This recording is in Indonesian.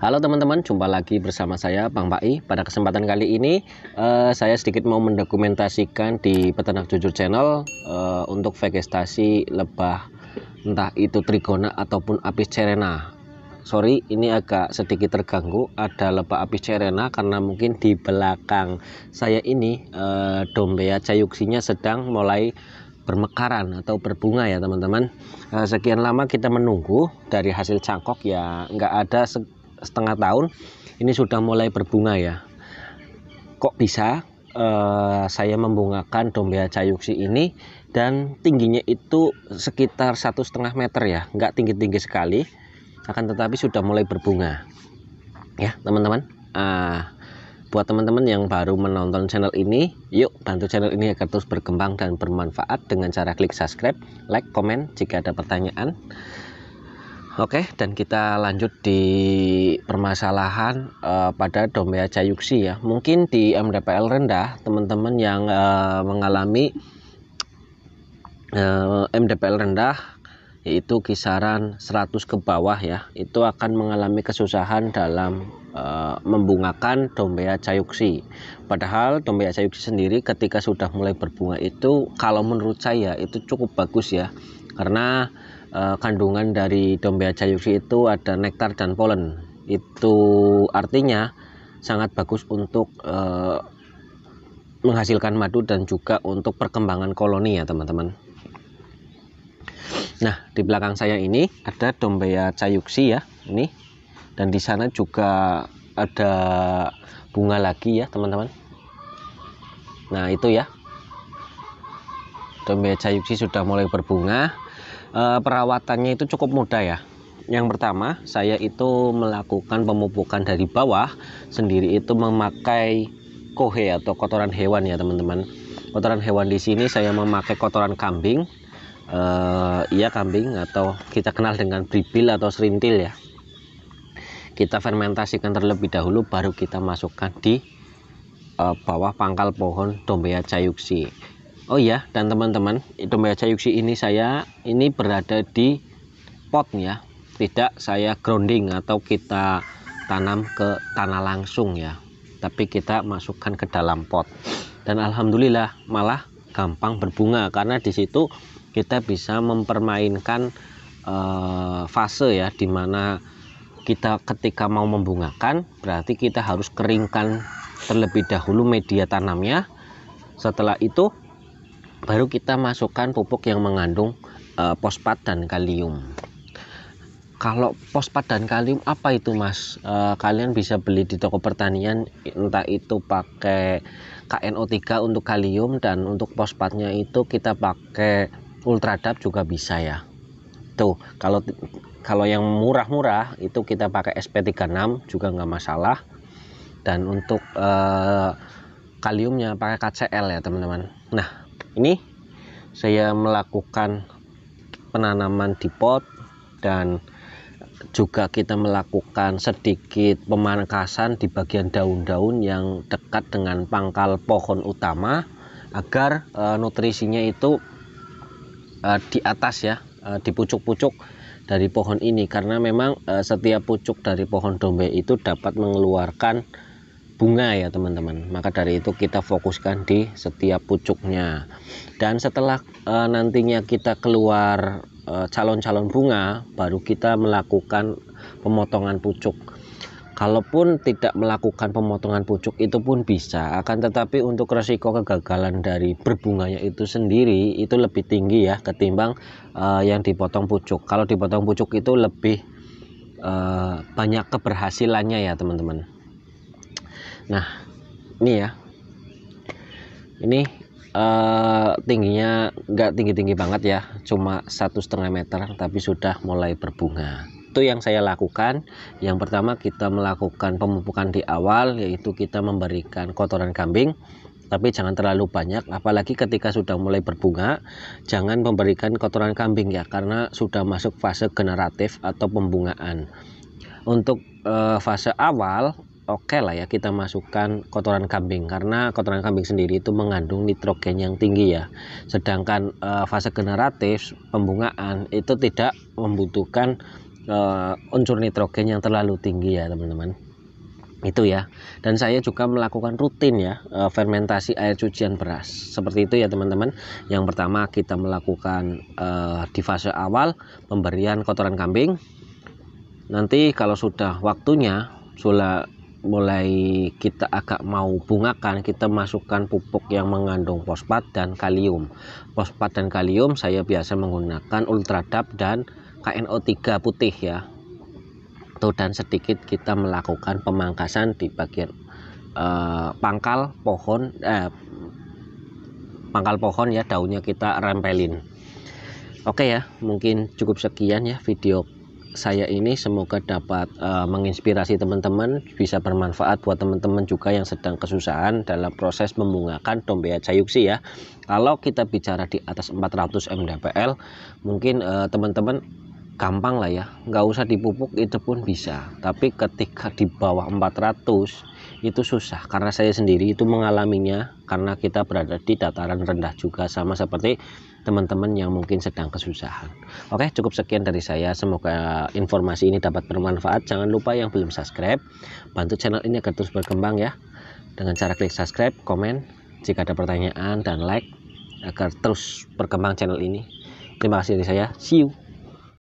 Halo teman-teman, jumpa lagi bersama saya Bang Pai. Pada kesempatan kali ini saya sedikit mau mendokumentasikan di Peternak Jujur Channel untuk vegetasi lebah, entah itu trigona ataupun apis cerana. Sorry, ini agak sedikit terganggu, ada lebah apis cerana karena mungkin di belakang saya ini Dombea cayuxinya sedang mulai bermekaran atau berbunga ya teman-teman. Sekian lama kita menunggu dari hasil cangkok ya, nggak ada setengah tahun ini sudah mulai berbunga ya. Kok bisa saya membungakan Dombea cayuxi ini dan tingginya itu sekitar 1,5 meter ya, nggak tinggi-tinggi sekali, akan tetapi sudah mulai berbunga ya teman-teman. Buat teman-teman yang baru menonton channel ini, yuk bantu channel ini agar terus berkembang dan bermanfaat dengan cara klik subscribe, like, komen jika ada pertanyaan. Oke, dan kita lanjut di permasalahan pada Dombea cayuxi ya. Mungkin di MDPL rendah, teman-teman yang mengalami MDPL rendah, yaitu kisaran 100 ke bawah ya, itu akan mengalami kesusahan dalam membungakan Dombea cayuxi. Padahal Dombea cayuxi sendiri ketika sudah mulai berbunga itu, kalau menurut saya itu cukup bagus ya, karena kandungan dari Dombea cayuxi itu ada nektar dan polen. Itu artinya sangat bagus untuk menghasilkan madu dan juga untuk perkembangan koloni ya teman-teman. Nah, di belakang saya ini ada Dombea cayuxi ya, ini, dan di sana juga ada bunga lagi ya teman-teman. Nah itu ya, Dombea cayuxi sudah mulai berbunga. Perawatannya itu cukup mudah ya. Yang pertama, saya itu melakukan pemupukan dari bawah sendiri, itu memakai kohe atau kotoran hewan ya teman-teman. Kotoran hewan di sini saya memakai kotoran kambing, iya kambing, atau kita kenal dengan bribil atau serintil ya. Kita fermentasikan terlebih dahulu, baru kita masukkan di bawah pangkal pohon Dombea cayuxi. Oh ya, dan teman-teman, Dombea cayuxi ini ini berada di pot ya, tidak saya grounding atau kita tanam ke tanah langsung ya, tapi kita masukkan ke dalam pot. Dan alhamdulillah malah gampang berbunga, karena di situ kita bisa mempermainkan fase ya, dimana kita ketika mau membungakan berarti kita harus keringkan terlebih dahulu media tanamnya. Setelah itu baru kita masukkan pupuk yang mengandung fosfat dan kalium. Kalau fosfat dan kalium apa itu mas? Kalian bisa beli di toko pertanian, entah itu pakai KNO3 untuk kalium, dan untuk fosfatnya itu kita pakai Ultradap juga bisa ya. Tuh, kalau yang murah-murah itu kita pakai SP36 juga nggak masalah. Dan untuk kaliumnya pakai KCl ya teman-teman. Nah, ini saya melakukan penanaman di pot, dan juga kita melakukan sedikit pemangkasan di bagian daun-daun yang dekat dengan pangkal pohon utama, agar nutrisinya itu di atas ya, di pucuk-pucuk dari pohon ini, karena memang setiap pucuk dari pohon Dombea itu dapat mengeluarkan bunga ya teman-teman. Maka dari itu kita fokuskan di setiap pucuknya, dan setelah nantinya kita keluar calon-calon bunga, baru kita melakukan pemotongan pucuk. Kalaupun tidak melakukan pemotongan pucuk itu pun bisa, akan tetapi untuk resiko kegagalan dari berbunganya itu sendiri itu lebih tinggi ya ketimbang yang dipotong pucuk. Kalau dipotong pucuk itu lebih banyak keberhasilannya ya teman-teman. Nah ini ya, ini tingginya nggak tinggi-tinggi banget ya, cuma 1,5 meter, tapi sudah mulai berbunga. Itu yang saya lakukan. Yang pertama, kita melakukan pemupukan di awal, yaitu kita memberikan kotoran kambing, tapi jangan terlalu banyak, apalagi ketika sudah mulai berbunga. Jangan memberikan kotoran kambing ya, karena sudah masuk fase generatif atau pembungaan. Untuk fase awal oke lah ya, kita masukkan kotoran kambing, karena kotoran kambing sendiri itu mengandung nitrogen yang tinggi ya. Sedangkan fase generatif pembungaan itu tidak membutuhkan unsur nitrogen yang terlalu tinggi ya teman-teman. Itu ya. Dan saya juga melakukan rutin ya fermentasi air cucian beras seperti itu ya teman-teman. Yang pertama kita melakukan di fase awal pemberian kotoran kambing. Nanti kalau sudah waktunya mulai kita agak mau bungakan, kita masukkan pupuk yang mengandung fosfat dan kalium. Fosfat dan kalium saya biasa menggunakan Ultradap dan KNO3 putih ya. Dan sedikit kita melakukan pemangkasan di bagian pangkal pohon ya, daunnya kita rempelin. Oke ya, mungkin cukup sekian ya video saya ini, semoga dapat menginspirasi teman-teman, bisa bermanfaat buat teman-teman juga yang sedang kesusahan dalam proses membungakan Dombeya Jayuxi ya. Kalau kita bicara di atas 400 mdpl mungkin teman-teman gampang lah ya, nggak usah dipupuk itu pun bisa. Tapi ketika di bawah 400 itu susah, karena saya sendiri itu mengalaminya, karena kita berada di dataran rendah juga, sama seperti teman-teman yang mungkin sedang kesusahan. Oke, cukup sekian dari saya, semoga informasi ini dapat bermanfaat. Jangan lupa yang belum subscribe, bantu channel ini agar terus berkembang ya, dengan cara klik subscribe, komen jika ada pertanyaan, dan like agar terus berkembang channel ini. Terima kasih dari saya, see you.